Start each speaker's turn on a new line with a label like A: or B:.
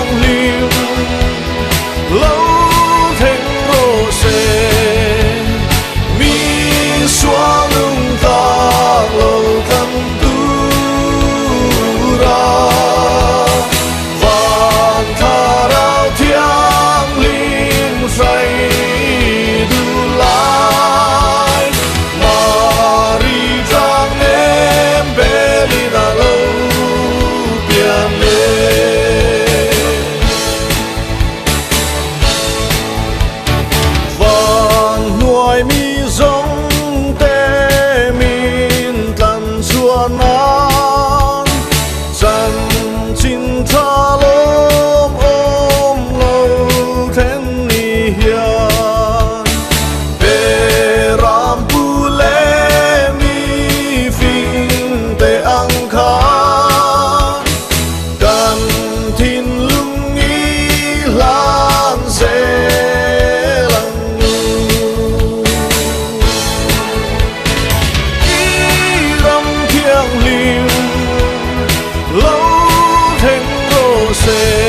A: thiêng liêng lâu thênh rô xê mi xóa lung ta lâu thân tu ra vạn thà rao thiêng liêng say du lại mari trang em bé đi na lâu biển lệ vạn nuôi mi giống tê min tận xuân an dần chín tha lốm ôm lâu thên ni hiền bê ram pu lê mi phim tê ang khan cần thiên lung ý lan dê lăng ý râm thiêng liêng lâu thênh rô xê